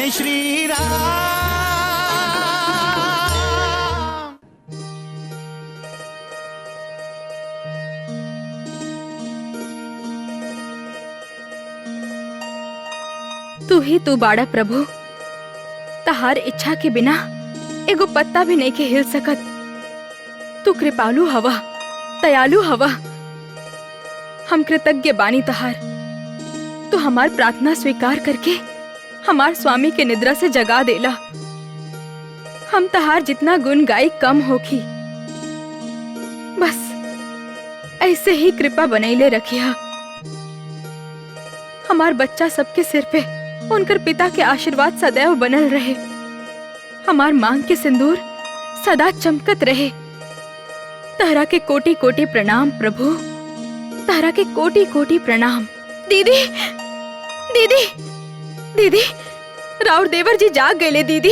जय श्री राम। तू ही तू बाड़ा प्रभु, तहार इच्छा के बिना एगो पत्ता भी नहीं के हिल सकत। तू कृपालु हवा, दयालु हवा। हम कृतज्ञ बानी तहार। तू हमार प्रार्थना स्वीकार करके हमार स्वामी के निद्रा से जगा देला। हम तहार जितना गुण गाई कम होखी। बस ऐसे ही कृपा बनैले रखिया। हमार बच्चा सबके सिर पे उनकर पिता के आशीर्वाद सदैव बनल रहे। हमार मांग के सिंदूर सदा चमकत रहे। तहरा के कोटि कोटि प्रणाम प्रभु, तहरा के कोटि कोटि प्रणाम। दीदी दीदी दीदी, राउर देवर जी जाग गए। दीदी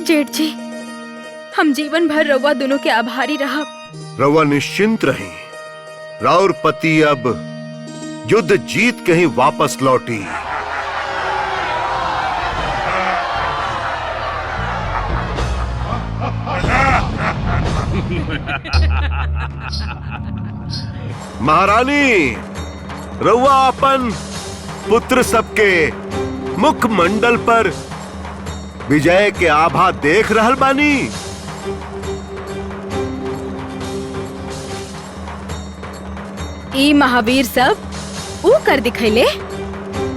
जेठ जी, हम जीवन भर रउआ दोनों के आभारी रहा। रउआ निश्चिंत रही, राउर पति अब युद्ध जीत के ही वापस लौटी। महारानी, रउआ अपन पुत्र सबके मुखमंडल पर विजय के आभा देख रहल बानी। ई महावीर सब ऊ कर दिखैले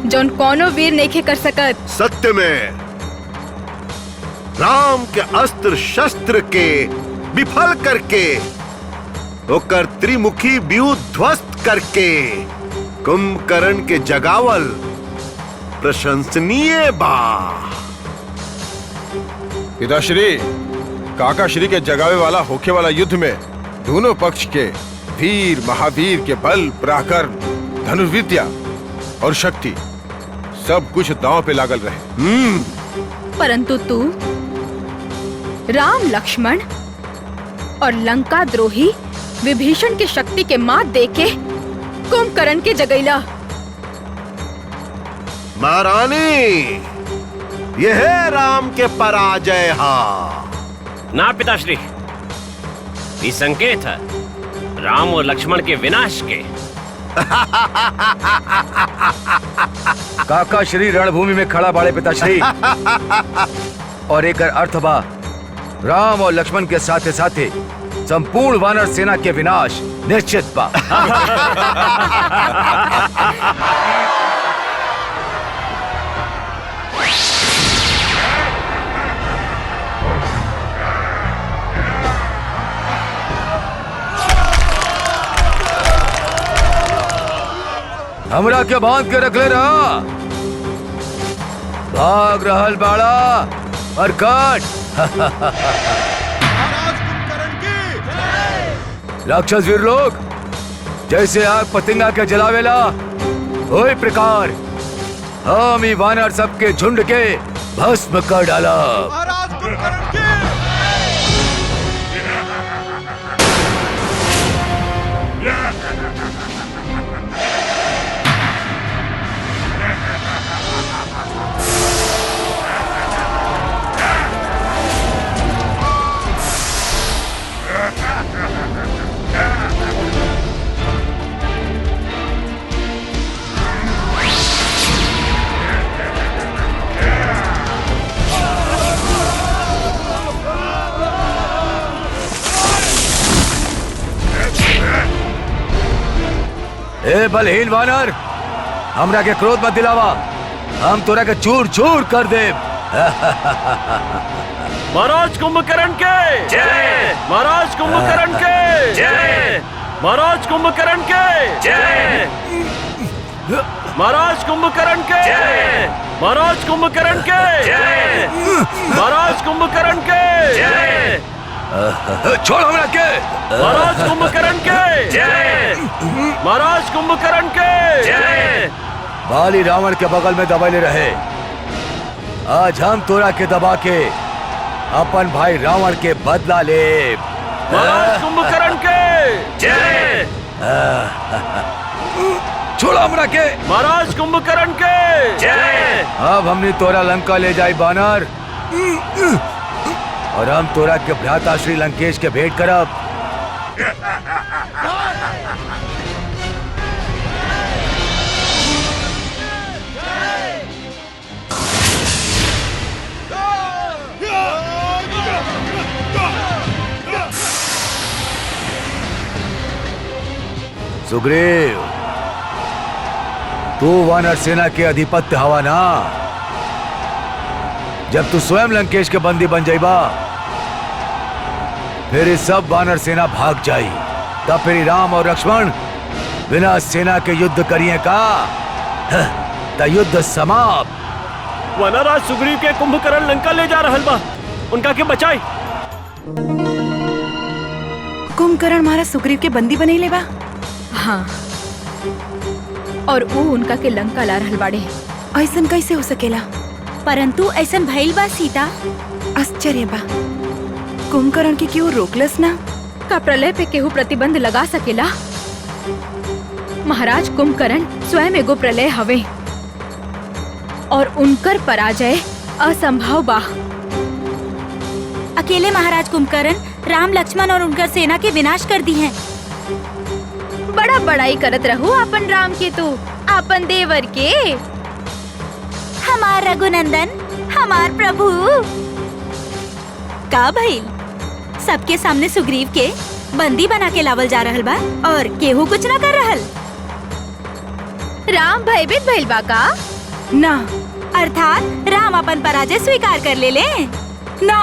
जौन कोनो वीर नहीं कर सकत। सत्य में राम के अस्त्र शस्त्र के विफल करके, ओकर त्रिमुखी व्यूह ध्वस्त करके कुंभकर्ण के जगावल प्रशंसनीय बा। पिताश्री, काकाश्री के जगावे वाला होखे वाला युद्ध में दोनों पक्ष के वीर महावीर के बल, पराक्रम, धनुर्विद्या और शक्ति सब कुछ दांव पे लागल रहे। परंतु तू राम, लक्ष्मण और लंका द्रोही विभीषण की शक्ति के मात देके कुंभकर्ण के जगैला। महारानी, यह है राम के पराजय हा। ना पिताश्री, ये संकेत है राम और लक्ष्मण के विनाश के। काका श्री रणभूमि में खड़ा बाड़े पिताश्री, और एक अर्थ बा राम और लक्ष्मण के साथे साथे संपूर्ण वानर सेना के विनाश निश्चित बा। हमरा के बांध के रख ले रहा, भाग रहल बाड़ा मरकट। राक्षस वीर लोग जैसे आग पतंगा के जलावेला, वही प्रकार हम ही वानर सबके झुंड के भस्म कर डाला। ए बलहीन वानर, हमरा के क्रोध मत दिलावा, हम तोरा के चूर चूर कर दे। महाराज कुंभकर्ण के जय, महाराज कुंभकर्ण के जय, महाराज कुंभकर्ण के जय, महाराज कुंभकर्ण के जय, महाराज कुंभकर्ण के जय, महाराज कुंभकर्ण के जय। छोड़ हमरा के। महाराज कुंभकर्ण के जय, महाराज कुंभकर्ण के जय। बाली रावण के बगल में दबेले रहे, आज हम तोरा के दबा के अपन भाई रावण के बदला ले। महाराज कुंभकर्ण के जय। छोड़ो हमरा के। महाराज कुंभकर्ण के जय। अब हमने तोरा लंका ले जाई बानर, और हम तोरा के भ्राता श्री लंकेश के भेंट करब। सुग्रीव, तू वानर सेना के अधिपत्य हवा ना। जब तू स्वयं लंकेश के बंदी बन जाइबा, फिर इस सब वानर सेना भाग जाई। तब फिर राम और लक्ष्मण बिना सेना के युद्ध करिए का, त युद्ध समाप्त। वनराज सुग्रीव के कुंभकर्ण लंका ले जा रहल बा, उनका के बचाई। कुंभकर्ण महाराज सुग्रीव के बंदी बनैले बा। हाँ, और वो उनका के लंका ला रहल बाड़े। ऐसन कैसे हो सकेला? परंतु ऐसन भइल बा सीता। आश्चर्य बा, कुंभकर्ण के क्यों रोकलस ना? का प्रलय पे केहू प्रतिबंध लगा सकेला? महाराज कुंभकर्ण स्वयं एगो प्रलय हवे, और उनकर पराजय असंभव बा। अकेले महाराज कुंभकर्ण राम लक्ष्मण और उनकर सेना के विनाश कर दी हैं। बड़ा बड़ाई करत रहू अपन राम के, तू अपन देवर के। हमार रघुनंदन, हमार प्रभु। का भइल? सबके सामने सुग्रीव के बंदी बना के लावल जा रहल बा, और केहू कुछ न कर रहल। राम भयभीत भइल बा का? ना, अर्थात राम अपन पराजय स्वीकार कर ले ना।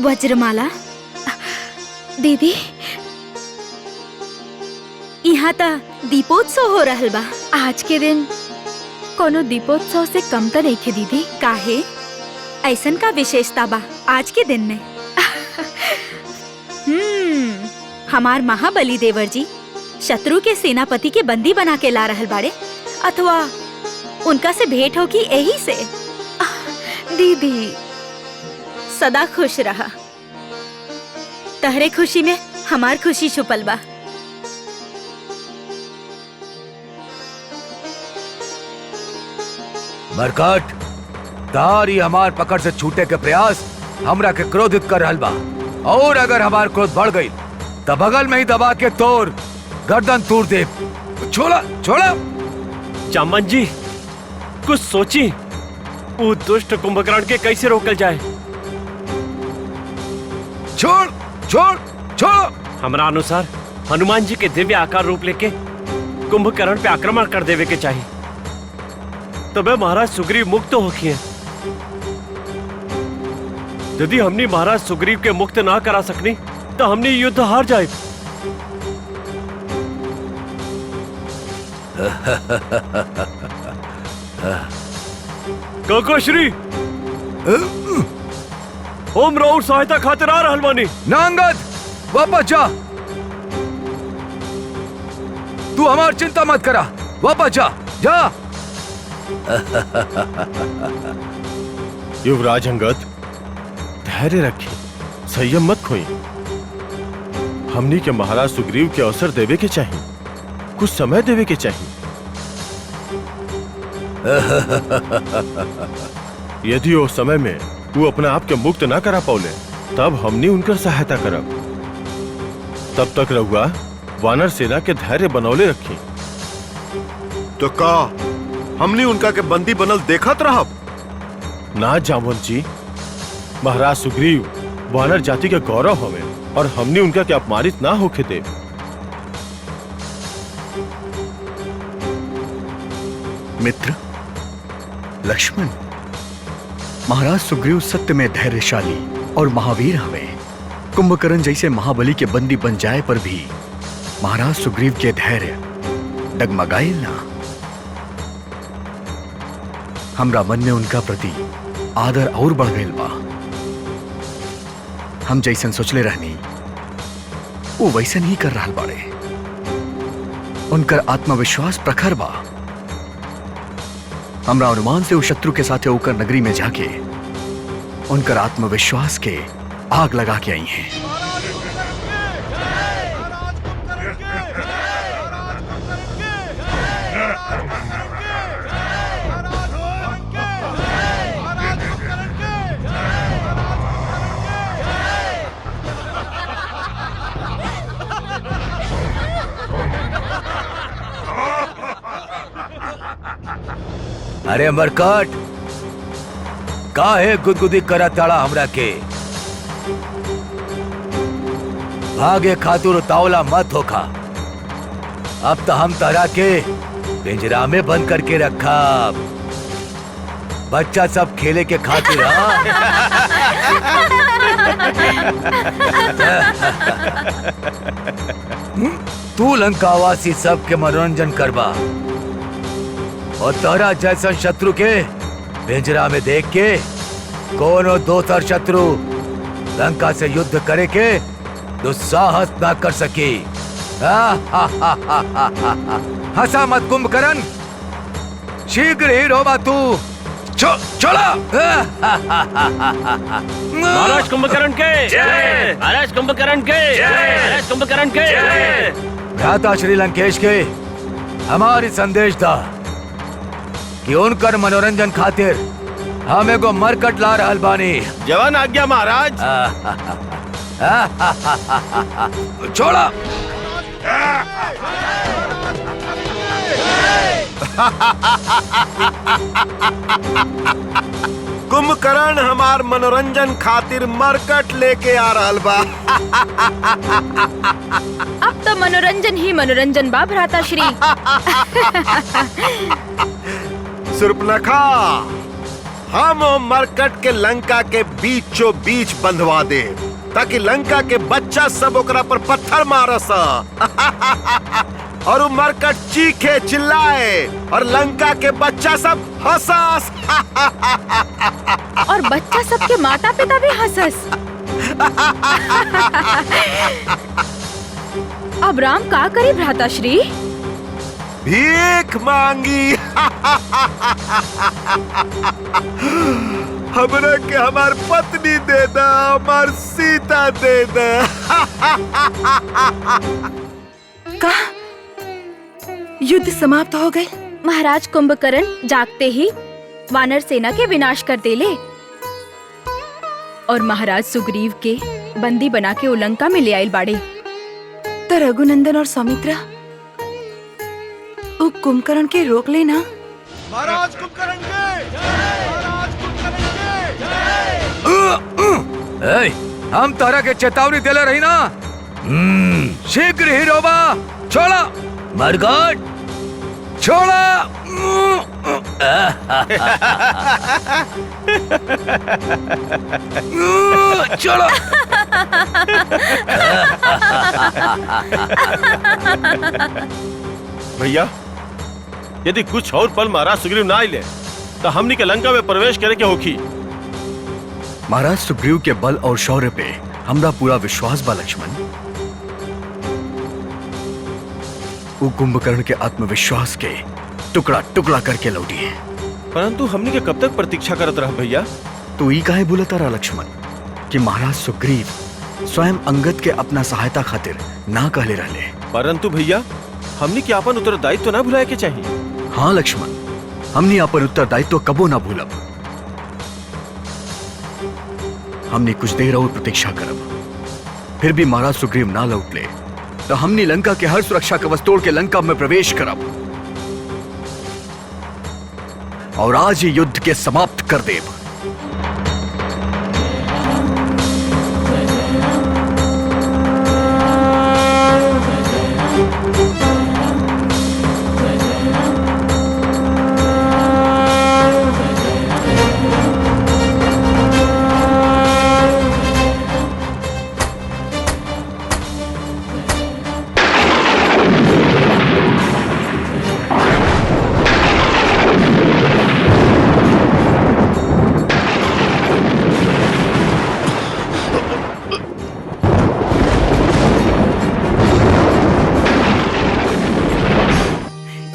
वज्रमाला दीदी, यहाँ त दीपोत्सव हो रहल बा। आज के दिन कोनो दीपोत्सव से कम तो नहीं थे दीदी। काहे? ऐसन का विशेषता बा आज के दिन में? हमार महाबली देवर जी शत्रु के सेनापति के बंदी बना के ला रहल बाड़े, अथवा उनका से भेंट हो की यही से। दीदी, सदा खुश रहा। तहरे खुशी में हमार खुशी छुपल बा। मरकट, तारी हमार पकड़ से छूटे के प्रयास हमरा के क्रोधित कर रहल बा, और अगर हमार क्रोध बढ़ गई तब बगल में ही दबा के तोड़ गर्दन तोड़ दे। छोड़ा छोड़ा। जामन जी, कुछ सोची, वो दुष्ट कुंभकर्ण के कैसे रोकल जाए। छोड़ छोड़ छोड़। हमारा अनुसार हनुमान जी के दिव्य आकार रूप लेके कुंभकर्ण पे आक्रमण कर देवे के चाहिए, तबे महाराज सुग्रीव मुक्त होखिए। यदि हमने महाराज सुग्रीव के मुक्त ना करा सकनी तो हमने युद्ध हार जाए। काका श्री, ओम राउर सहायता खातिर आ रहल बानी। नांगद, वापस जा। तू हमार चिंता मत करा, वापस जा जा। युवराज अंगद, धैर्य रखिए, संयम मत खोइए। हमनी के महाराज सुग्रीव के अवसर देवे के चाहिए, कुछ समय देवे के चाहिए। यदि उस समय में वो अपने आप के मुक्त ना करा पाउले, तब हमनी उनकर सहायता करब। तब तक रहुआ वानर सेना के धैर्य बनौले रखी। तो का हमने उनका के बंदी बनल देखत रहब? ना जामवंत जी, महाराज सुग्रीव वानर जाति के गौरव हमें। और हमने उनका क्या अपमानित ना होके दे। मित्र लक्ष्मण, महाराज सुग्रीव सत्य में धैर्यशाली और महावीर हमें कुंभकर्ण जैसे महाबली के बंदी बन जाए पर भी महाराज सुग्रीव के धैर्य डगमगाइल ना। हमरा मन में उनका प्रति आदर और बढ़ गइल बा। हम जैसन सोचले रहनी वो वैसन ही कर रहल बाड़े। उनकर आत्मविश्वास प्रखर बा। हमरा अनुमान से उस शत्रु के साथ होकर नगरी में जाके उनकर आत्मविश्वास के आग लगा के आई हैं। अरे मरकट, काहे गुदगुदी करा ताड़ा हमरा के? भागे खातुर तावला मत होखा। अब तो हम तारा के पिंजरा में बंद करके रखा। बच्चा सब खेले के खातिर तू लंकावासी सबके मनोरंजन करबा और तोरा जैसा शत्रु के पिंजरा में देख के कोनो दोसर शत्रु लंका से युद्ध करे के दुस्साहस ना कर सकी। हंसा मत कुंभकर्ण, शीघ्र ही रोबा तू। छोड़ा। महाराज कुंभकर्ण के जय, महाराज कुंभकर्ण के जय, महाराज कुंभकर्ण के जय। भ्राता श्री लंकेश के हमारी संदेश था कि उनकर मनोरंजन खातिर हम एगो मरकट ला रहल बानी। जवान आज्ञा महाराज। छोड़ा। कुंभकर्ण हमार मनोरंजन खातिर मरकट लेके आ रहल बा। अब तो मनोरंजन ही मनोरंजन बा भ्राता श्री। सुर्पनखा, हम मरकट के लंका के बीचों बीच बंधवा दे ताकि लंका के बच्चा सब ओकरा पर पत्थर मारस और मरकट चीखे चिल्लाए और लंका के बच्चा सब हंसस। और बच्चा सबके माता पिता भी हंसस। अब राम का करे भ्राता श्री? भीख मांगी। हमरा के हमार पत्नी दे दा, हमार सीता दे दा। का युद्ध समाप्त हो गए? महाराज कुंभकर्ण जागते ही वानर सेना के विनाश कर देले और महाराज सुग्रीव के बंदी बना के उलंका में ले आयल बाड़े। तो रघुनंदन और सौमित्रा वो कुंभकर्ण के रोक लेना। महाराज कुंभकर्ण के, महाराज कुंभकर्ण के। हम तारा के चेतावनी देले रही ना। शीघ्र ही रोबा। छोड़ा मरकट, छोड़ा। छोड़ो। भैया, यदि कुछ और पल महाराज सुग्रीव ना आइले तो हमनी के लंका में प्रवेश करे के होखी। महाराज सुग्रीव के बल और शौर्य पे हमरा पूरा विश्वास बा लक्ष्मण। वो कुंभकर्ण के आत्मविश्वास के टुकड़ा टुकड़ा करके लौटी है। परंतु हमनी के कब तक प्रतीक्षा करत रह भैया? तो ई काहे बोलता रहा लक्ष्मण कि महाराज सुग्रीव स्वयं अंगद के अपना सहायता खातिर ना कहले रहले। परंतु भैया, हमनी के अपन उत्तरदायित्व तो ना भुलाए के चाहिए। हाँ लक्ष्मण, हमने अपन उत्तरदायित्व कबो ना भूलब। हमने कुछ देर और प्रतीक्षा करब। फिर भी महाराज सुग्रीव ना लौटले तो हमने लंका के हर सुरक्षा कवच तोड़ के लंका में प्रवेश करब और आज ही युद्ध के समाप्त कर देब।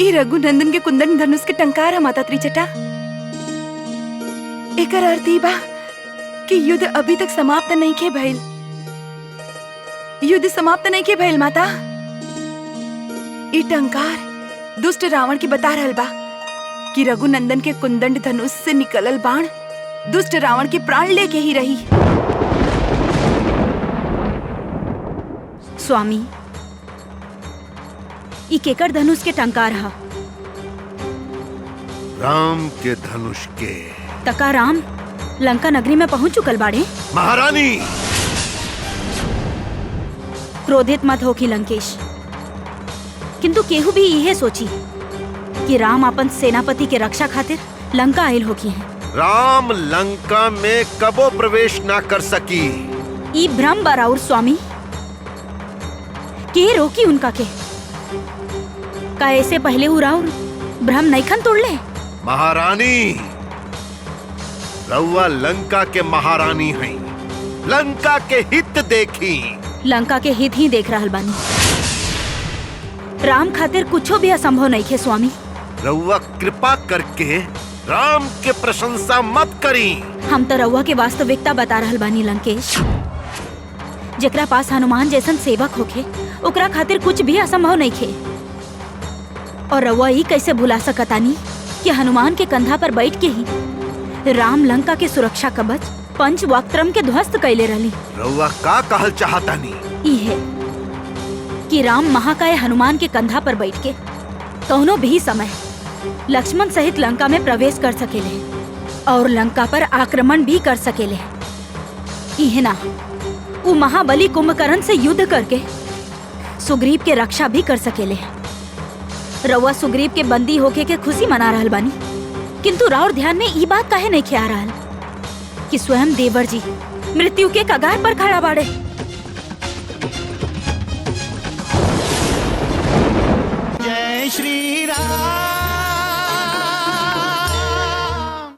ई रघुनंदन के कुंदन धनुष के टंकार है माता त्रिजटा। एकर अर्थ ई बा कि युद्ध अभी तक समाप्त नहीं के भइल। युद्ध समाप्त नहीं के भइल माता। ई टंकार दुष्ट रावण की बता रहल बा कि रघुनंदन के कुंदन धनुष से निकलल बाण दुष्ट रावण के प्राण लेके ही रही। स्वामी, ई केकर धनुष के टंकार हा? राम के धनुष के। तका राम लंका नगरी में पहुंच चुकल बाड़े। महारानी, क्रोधित मत हो कि लंकेश, किंतु केहू भी यह सोची कि राम अपन सेनापति के रक्षा खातिर लंका आयल होकी हैं। राम लंका में कबो प्रवेश ना कर सकी। ई भ्रम बराउर स्वामी, के रोकी उनका के? का ऐसे पहले उराउर भ्रम नैखन तोड़ले? महारानी, रउआ लंका के महारानी हैं। लंका के हित देखी। लंका के हित ही देख रहल बानी। राम खातिर कुछो भी असंभव नहीं खे स्वामी। रउआ कृपा करके राम के प्रशंसा मत करी। हम तो रउआ के वास्तविकता बता रहल बानी लंकेश। जेकरा पास हनुमान जैसन सेवक होखे ओकरा खातिर कुछ भी असंभव नहीं खे। और रउआ ही कैसे भुला सकतानी कि हनुमान के कंधा पर बैठ के ही राम लंका के सुरक्षा कवच पंच वक्त्रम के ध्वस्त कैले रहली। रउआ का कहल चाहतानी? ई है कि राम महाकाय हनुमान के कंधा पर बैठ के कौनो भी समय लक्ष्मण सहित लंका में प्रवेश कर सकेले और लंका पर आक्रमण भी कर सकेले। ई ना वो महाबली कुंभकर्ण से युद्ध करके सुग्रीव के रक्षा भी कर सकेले। रउआ सुग्रीव के बंदी होके के खुशी मना रहल बानी, किंतु राउर ध्यान में ई बात काहे नहीं ख्या रहल कि स्वयं देवर जी मृत्यु के कगार पर खड़ा बाड़े। जय श्री राम।